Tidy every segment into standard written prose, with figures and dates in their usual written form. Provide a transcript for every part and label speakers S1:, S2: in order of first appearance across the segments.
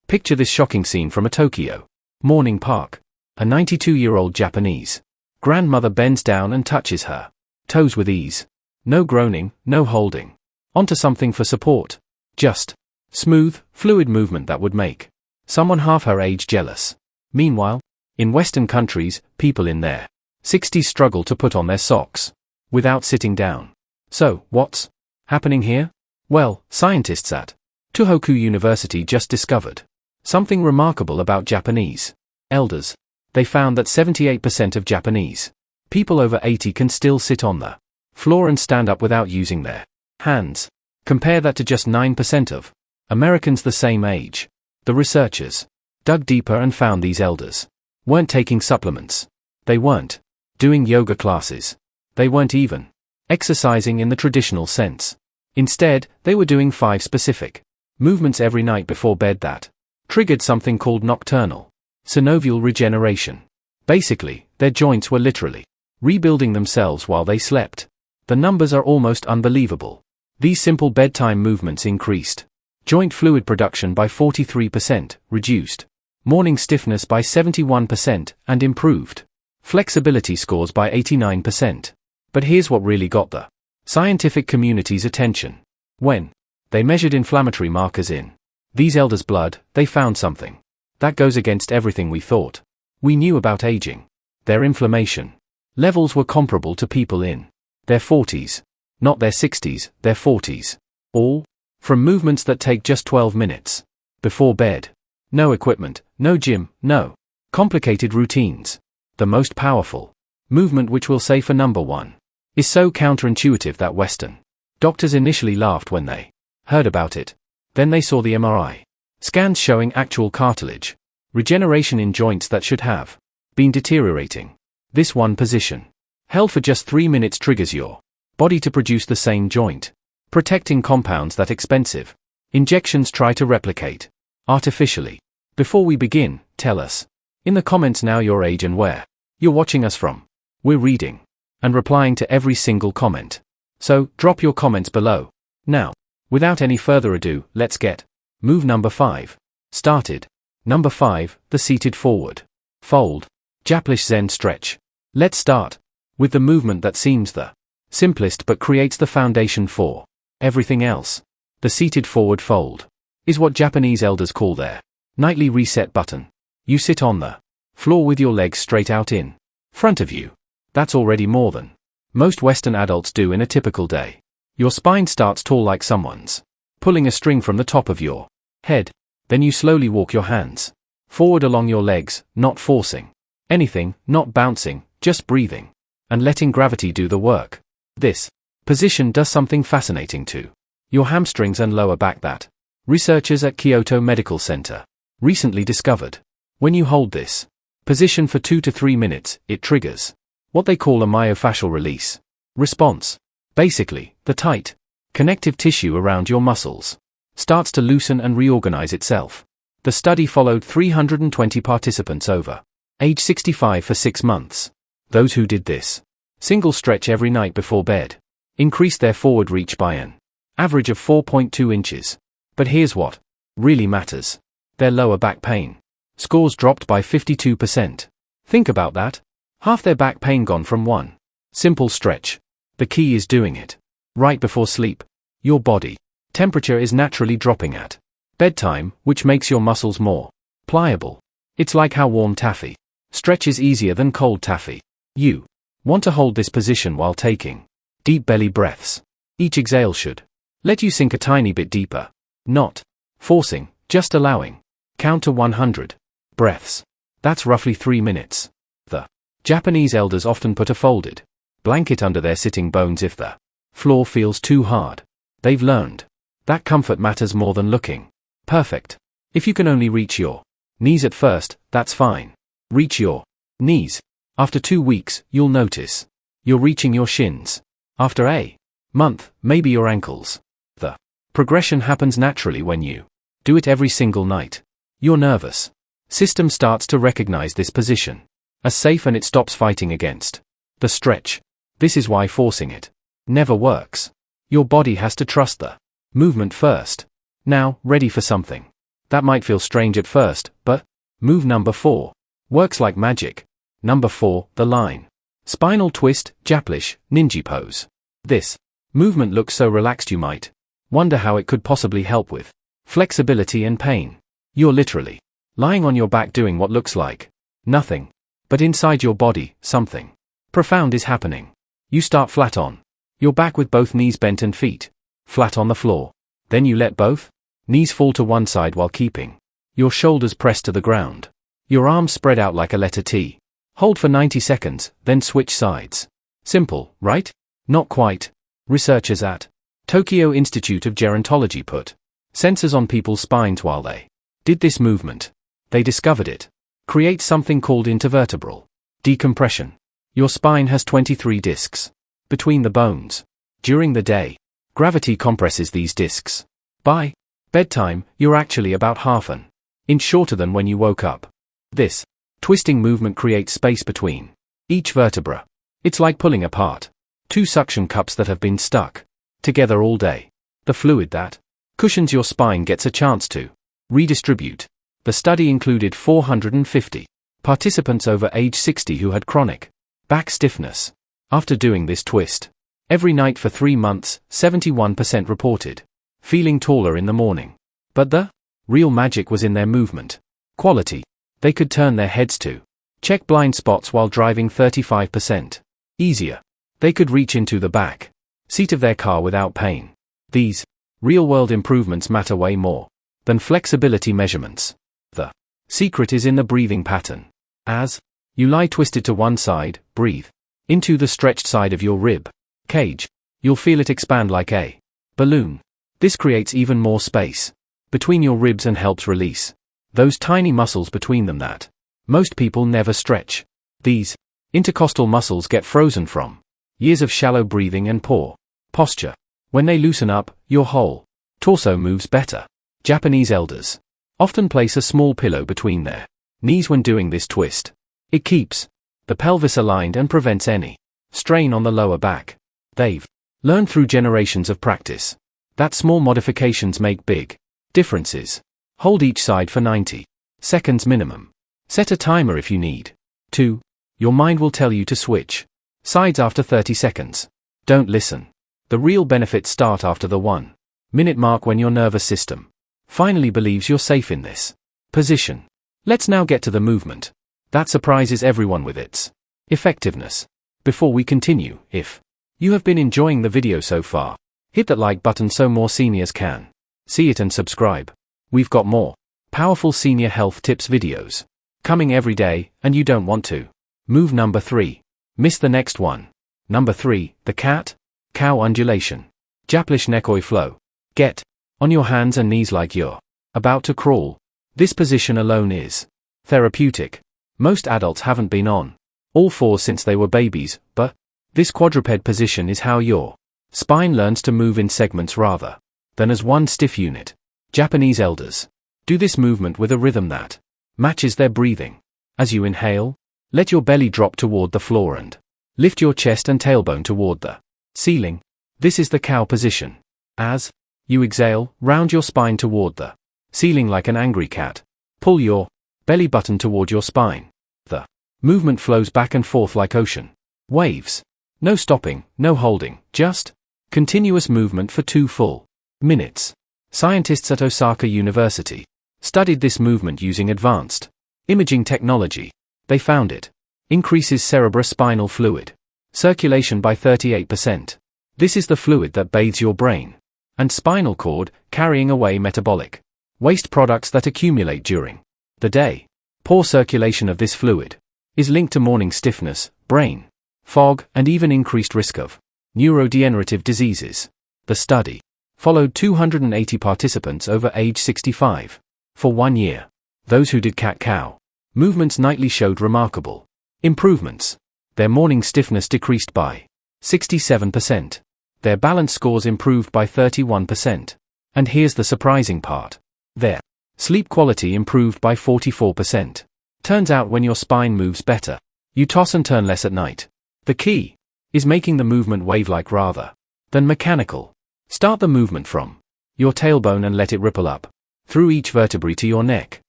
S1: Picture this shocking scene from a Tokyo morning park. A 92-year-old Japanese grandmother bends down and touches her toes with ease. No groaning, no holding onto something for support. Just smooth, fluid movement that would make someone half her age jealous. Meanwhile, in Western countries, people in their 60s struggle to put on their socks without sitting down. So, what's happening here? Well, scientists at Tohoku University just discovered something remarkable about Japanese elders. They found that 78% of Japanese people over 80 can still sit on the floor and stand up without using their hands. Compare that to just 9% of Americans the same age. The researchers dug deeper and found these elders weren't taking supplements. They weren't doing yoga classes. They weren't even exercising in the traditional sense. Instead, they were doing 5 specific movements every night before bed that triggered something called nocturnal synovial regeneration. Basically, their joints were literally rebuilding themselves while they slept. The numbers are almost unbelievable. These simple bedtime movements increased joint fluid production by 43%, reduced morning stiffness by 71%, and improved flexibility scores by 89%. But here's what really got the scientific community's attention. When they measured inflammatory markers in these elders' blood, they found something that goes against everything we thought we knew about aging. Their inflammation levels were comparable to people in their 40s, not their 60s, their 40s. All from movements that take just 12 minutes before bed. No equipment, no gym, no complicated routines. The most powerful movement, which we'll say for number 1, is so counterintuitive that Western doctors initially laughed when they heard about it. Then they saw the MRI scans showing actual cartilage regeneration in joints that should have been deteriorating. This one position, held for just 3 minutes, triggers your body to produce the same joint protecting compounds that expensive injections try to replicate artificially. Before we begin, tell us in the comments now your age and where you're watching us from. We're reading and replying to every single comment. So, drop your comments below. Now, without any further ado, let's get move number 5 started. Number 5, the seated forward fold Japanese Zen stretch. Let's start with the movement that seems the simplest but creates the foundation for everything else. The seated forward fold is what Japanese elders call their nightly reset button. You sit on the floor with your legs straight out in front of you. That's already more than most Western adults do in a typical day. Your spine starts tall like someone's pulling a string from the top of your head. Then you slowly walk your hands forward along your legs, not forcing anything, not bouncing, just breathing and letting gravity do the work. This position does something fascinating to your hamstrings and lower back that researchers at Kyoto Medical Center recently discovered. When you hold this position for 2 to 3 minutes, it triggers what they call a myofascial release response. Basically, the tight connective tissue around your muscles starts to loosen and reorganize itself. The study followed 320 participants over age 65 for 6 months. Those who did this single stretch every night before bed increased their forward reach by an average of 4.2 inches. But here's what really matters. Their lower back pain scores dropped by 52%. Think about that. Half their back pain gone from one simple stretch. The key is doing it right before sleep. Your body temperature is naturally dropping at bedtime, which makes your muscles more pliable. It's like how warm taffy stretch is easier than cold taffy. You want to hold this position while taking deep belly breaths. Each exhale should let you sink a tiny bit deeper. Not forcing, just allowing. Count to 100 breaths. That's roughly 3 minutes. The Japanese elders often put a folded blanket under their sitting bones if the floor feels too hard. They've learned that comfort matters more than looking perfect. If you can only reach your knees at first, that's fine. Reach your knees. After 2 weeks, you'll notice you're reaching your shins. After a month, maybe your ankles. The progression happens naturally when you do it every single night. Your nervous system starts to recognize this position as safe and it stops fighting against the stretch. This is why forcing it never works. Your body has to trust the movement first. Now, ready for something That might feel strange at first, but move number 4 works like magic. Number 4, the line. Spinal twist, Japlish, ninja pose. This movement looks so relaxed you might wonder how it could possibly help with flexibility and pain. You're literally lying on your back doing what looks like nothing. But inside your body, something profound is happening. You start flat on your back with both knees bent and feet flat on the floor. Then you let both knees fall to one side while keeping your shoulders pressed to the ground. Your arms spread out like a letter T. Hold for 90 seconds, then switch sides. Simple, right? Not quite. Researchers at Tokyo Institute of Gerontology put sensors on people's spines while they did this movement. They discovered it creates something called intervertebral decompression. Your spine has 23 discs between the bones. During the day, gravity compresses these discs. By bedtime, you're actually about half an inch shorter than when you woke up. This twisting movement creates space between each vertebra. It's like pulling apart two suction cups that have been stuck together all day. The fluid that cushions your spine gets a chance to redistribute. The study included 450 participants over age 60 who had chronic back stiffness. After doing this twist every night for 3 months, 71% reported feeling taller in the morning. But the real magic was in their movement quality. They could turn their heads to check blind spots while driving 35% easier. They could reach into the back seat of their car without pain. These real-world improvements matter way more than flexibility measurements. The secret is in the breathing pattern. As you lie twisted to one side, breathe into the stretched side of your rib cage. You'll feel it expand like a balloon. This creates even more space between your ribs and helps release those tiny muscles between them that most people never stretch. These intercostal muscles get frozen from years of shallow breathing and poor posture. When they loosen up, your whole torso moves better. Japanese elders often place a small pillow between their knees when doing this twist. It keeps the pelvis aligned and prevents any strain on the lower back. They've learned through generations of practice that small modifications make big differences. Hold each side for 90 seconds minimum. Set a timer if you need to. Your mind will tell you to switch sides after 30 seconds. Don't listen. The real benefits start after the 1-minute mark when your nervous system finally believes you're safe in this position. Let's now get to the movement that surprises everyone with its effectiveness. Before we continue, if you have been enjoying the video so far, hit that like button so more seniors can see it and subscribe. We've got more powerful senior health tips videos coming every day, and you don't want to move. Number 3. Miss the next one. Number 3, the cat-cow undulation. Japlish nekoi flow. Get on your hands and knees like you're about to crawl. This position alone is therapeutic. Most adults haven't been on all fours since they were babies, but this quadruped position is how your spine learns to move in segments rather than as one stiff unit. Japanese elders do this movement with a rhythm that matches their breathing. As you inhale, let your belly drop toward the floor and lift your chest and tailbone toward the ceiling. This is the cow position. As you exhale, round your spine toward the ceiling like an angry cat. Pull your belly button toward your spine. The movement flows back and forth like ocean waves. No stopping, no holding, just continuous movement for 2 full minutes. Scientists at Osaka University studied this movement using advanced imaging technology. They found it increases cerebrospinal fluid circulation by 38%. This is the fluid that bathes your brain and spinal cord, carrying away metabolic waste products that accumulate during the day. Poor circulation of this fluid is linked to morning stiffness, brain fog, and even increased risk of neurodegenerative diseases. The study followed 280 participants over age 65 for 1 year. Those who did cat-cow movements nightly showed remarkable improvements. Their morning stiffness decreased by 67%. Their balance scores improved by 31%. And here's the surprising part. Their sleep quality improved by 44%. Turns out when your spine moves better, you toss and turn less at night. The key is making the movement wave-like rather than mechanical. Start the movement from your tailbone and let it ripple up through each vertebrae to your neck.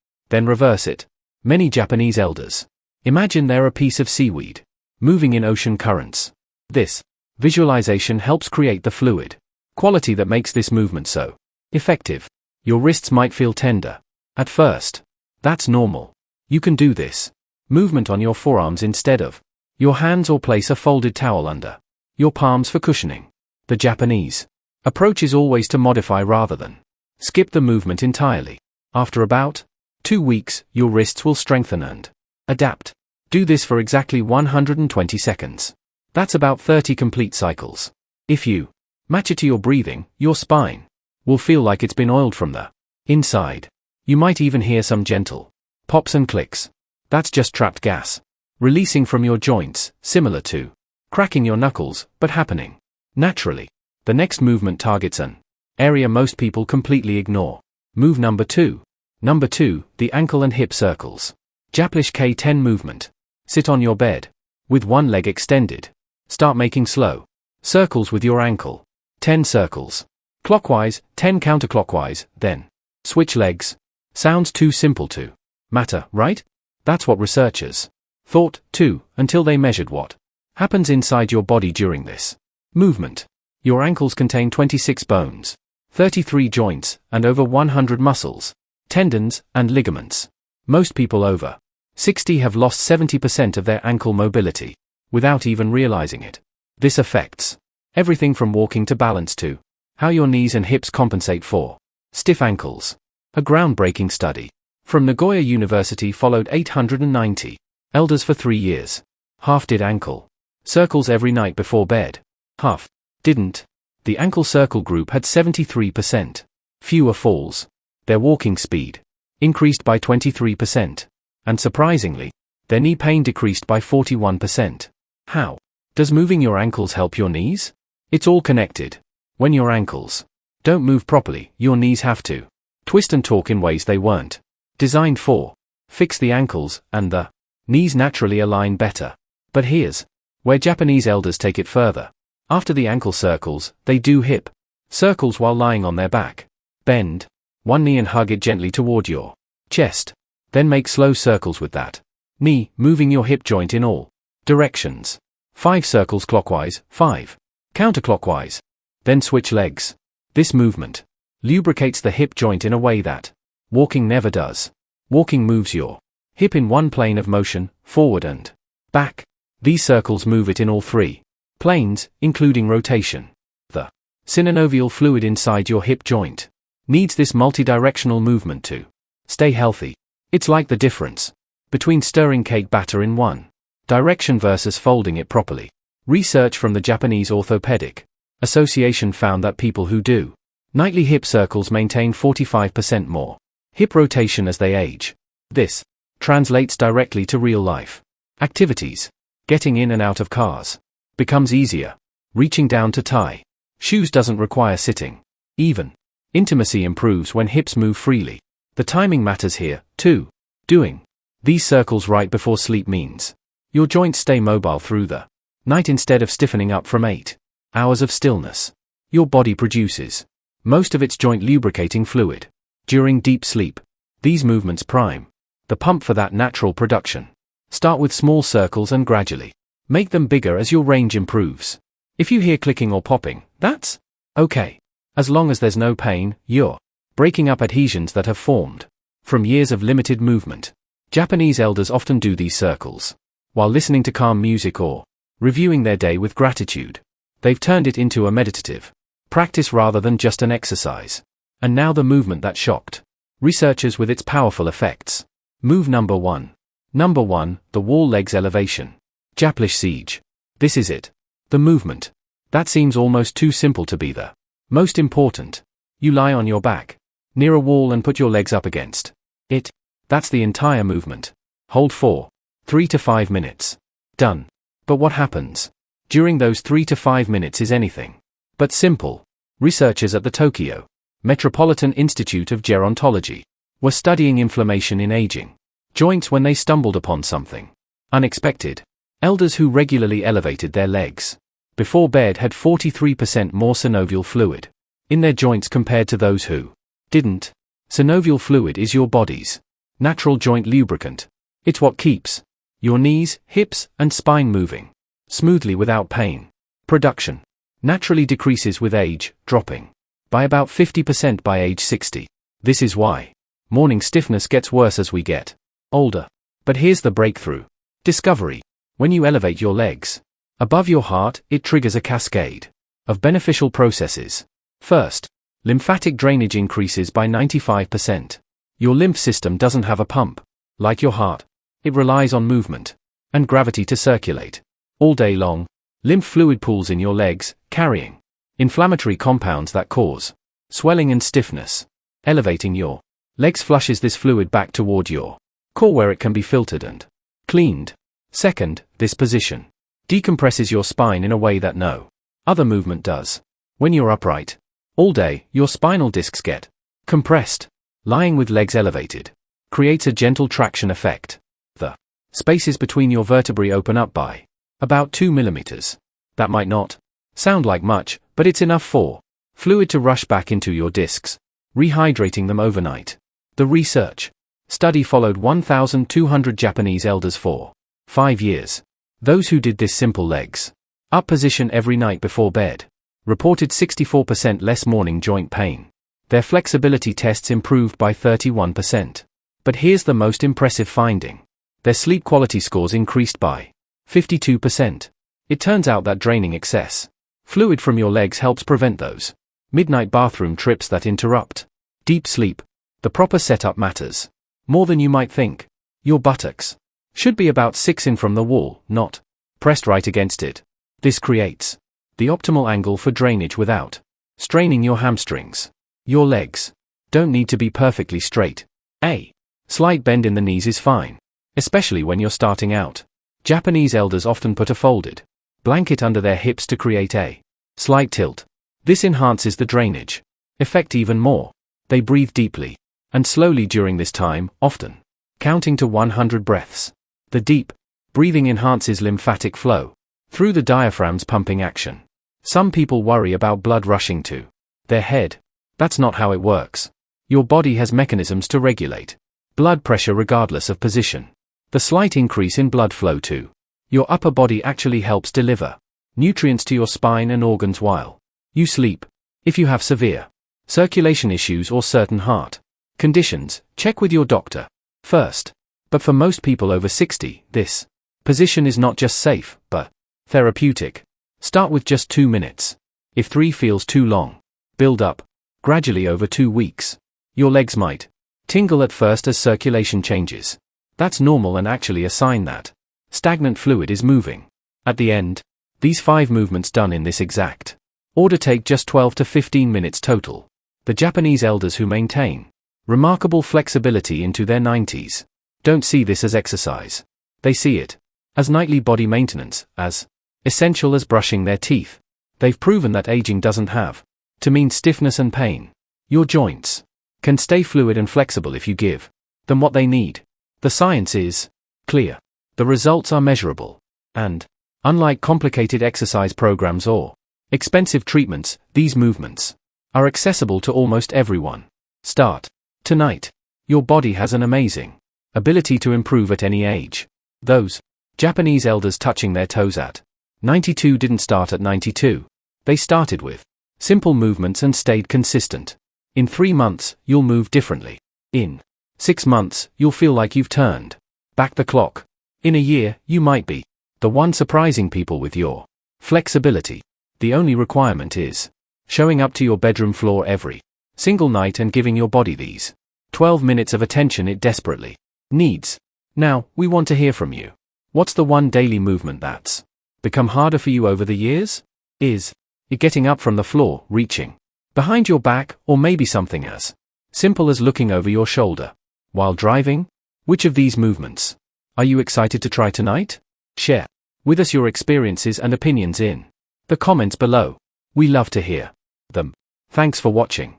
S1: Then reverse it. Many Japanese elders imagine they're a piece of seaweed, moving in ocean currents. This visualization helps create the fluid quality that makes this movement so effective. Your wrists might feel tender at first. That's normal. You can do this movement on your forearms instead of your hands, or place a folded towel under your palms for cushioning. The Japanese approach is always to modify rather than skip the movement entirely. After about 2 weeks, your wrists will strengthen and adapt. Do this for exactly 120 seconds. That's about 30 complete cycles. If you match it to your breathing, your spine will feel like it's been oiled from the inside. You might even hear some gentle pops and clicks. That's just trapped gas releasing from your joints, similar to cracking your knuckles, but happening naturally. The next movement targets an area most people completely ignore. Move number 2. Number 2, the ankle and hip circles. Japanese K10 movement. Sit on your bed with one leg extended. Start making slow circles with your ankle. 10 circles clockwise, 10 counterclockwise, then switch legs. Sounds too simple to matter, right? That's what researchers thought, too, until they measured what happens inside your body during this movement. Your ankles contain 26 bones, 33 joints, and over 100 muscles, tendons, and ligaments. Most people over 60 have lost 70% of their ankle mobility without even realizing it. This affects everything from walking to balance to how your knees and hips compensate for stiff ankles. A groundbreaking study from Nagoya University followed 890 elders for 3 years. Half did ankle circles every night before bed. Half didn't. The ankle circle group had 73% fewer falls. Their walking speed increased by 23%. And surprisingly, their knee pain decreased by 41%. How does moving your ankles help your knees? It's all connected. When your ankles don't move properly, your knees have to twist and torque in ways they weren't designed for. Fix the ankles, and the knees naturally align better. But here's where Japanese elders take it further. After the ankle circles, they do hip circles while lying on their back. Bend one knee and hug it gently toward your chest. Then make slow circles with that knee, moving your hip joint in all directions. 5 circles clockwise, 5 counterclockwise. Then switch legs. This movement lubricates the hip joint in a way that walking never does. Walking moves your hip in one plane of motion, forward and back. These circles move it in all 3 planes, including rotation. The synovial fluid inside your hip joint needs this multidirectional movement to stay healthy. It's like the difference between stirring cake batter in one direction versus folding it properly. Research from the Japanese Orthopedic Association found that people who do nightly hip circles maintain 45% more hip rotation as they age. This translates directly to real-life activities. Getting in and out of cars becomes easier. Reaching down to tie shoes doesn't require sitting. Even intimacy improves when hips move freely. The timing matters here, too. Doing these circles right before sleep means your joints stay mobile through the night instead of stiffening up from 8 hours of stillness. Your body produces most of its joint lubricating fluid during deep sleep. These movements prime the pump for that natural production. Start with small circles and gradually make them bigger as your range improves. If you hear clicking or popping, that's okay. As long as there's no pain, you're breaking up adhesions that have formed from years of limited movement. Japanese elders often do these circles while listening to calm music or reviewing their day with gratitude. They've turned it into a meditative practice rather than just an exercise. And now the movement that shocked researchers with its powerful effects. Move number 1. Number 1, the wall legs elevation. Japanese siege. This is it. The movement that seems almost too simple to be the most important. You lie on your back near a wall and put your legs up against it. That's the entire movement. Hold for 3 to 5 minutes. Done. But what happens during those 3 to 5 minutes is anything but simple. Researchers at the Tokyo Metropolitan Institute of Gerontology were studying inflammation in aging joints when they stumbled upon something unexpected. Elders who regularly elevated their legs before bed had 43% more synovial fluid in their joints compared to those who didn't. Synovial fluid is your body's natural joint lubricant. It's what keeps your knees, hips, and spine moving smoothly without pain. Production naturally decreases with age, dropping by about 50% by age 60. This is why morning stiffness gets worse as we get older. But here's the breakthrough discovery. When you elevate your legs above your heart, it triggers a cascade of beneficial processes. First, lymphatic drainage increases by 95%. Your lymph system doesn't have a pump like your heart. It relies on movement and gravity to circulate. All day long, lymph fluid pools in your legs, carrying inflammatory compounds that cause swelling and stiffness. Elevating your legs flushes this fluid back toward your core where it can be filtered and cleaned. Second, this position decompresses your spine in a way that no other movement does. When you're upright all day, your spinal discs get compressed. Lying with legs elevated creates a gentle traction effect. The spaces between your vertebrae open up by about 2 millimeters. That might not sound like much, but it's enough for fluid to rush back into your discs, rehydrating them overnight. The research study followed 1,200 Japanese elders for 5 years. Those who did this simple legs up position every night before bed reported 64% less morning joint pain. Their flexibility tests improved by 31%. But here's the most impressive finding. Their sleep quality scores increased by 52%. It turns out that draining excess fluid from your legs helps prevent those midnight bathroom trips that interrupt deep sleep. The proper setup matters more than you might think. Your buttocks should be about 6 in from the wall, not pressed right against it. This creates the optimal angle for drainage without straining your hamstrings. Your legs don't need to be perfectly straight. A slight bend in the knees is fine, especially when you're starting out. Japanese elders often put a folded blanket under their hips to create a slight tilt. This enhances the drainage effect even more. They breathe deeply and slowly during this time, often counting to 100 breaths. The deep breathing enhances lymphatic flow through the diaphragm's pumping action. Some people worry about blood rushing to their head. That's not how it works. Your body has mechanisms to regulate blood pressure regardless of position. The slight increase in blood flow to your upper body actually helps deliver nutrients to your spine and organs while you sleep. If you have severe circulation issues or certain heart conditions, check with your doctor first. But for most people over 60, this position is not just safe, but therapeutic. Start with just 2 minutes. If 3 feels too long, build up gradually over 2 weeks. Your legs might tingle at first as circulation changes. That's normal and actually a sign that stagnant fluid is moving. At the end, these 5 movements done in this exact order take just 12 to 15 minutes total. The Japanese elders who maintain remarkable flexibility into their 90s don't see this as exercise. They see it as nightly body maintenance, as essential as brushing their teeth. They've proven that aging doesn't have to mean stiffness and pain. Your joints can stay fluid and flexible if you give them what they need. The science is clear. The results are measurable. And, unlike complicated exercise programs or expensive treatments, these movements are accessible to almost everyone. Start tonight. Your body has an amazing ability to improve at any age. Those Japanese elders touching their toes at 92 didn't start at 92. They started with simple movements and stayed consistent. In 3 months, you'll move differently. In 6 months, you'll feel like you've turned back the clock. In a year, you might be the one surprising people with your flexibility. The only requirement is showing up to your bedroom floor every single night and giving your body these 12 minutes of attention it desperately needs. Now, we want to hear from you. What's the one daily movement that's become harder for you over the years? Is it getting up from the floor, reaching behind your back, or maybe something as simple as looking over your shoulder while driving? Which of these movements are you excited to try tonight? Share with us your experiences and opinions in the comments below. We love to hear them. Thanks for watching.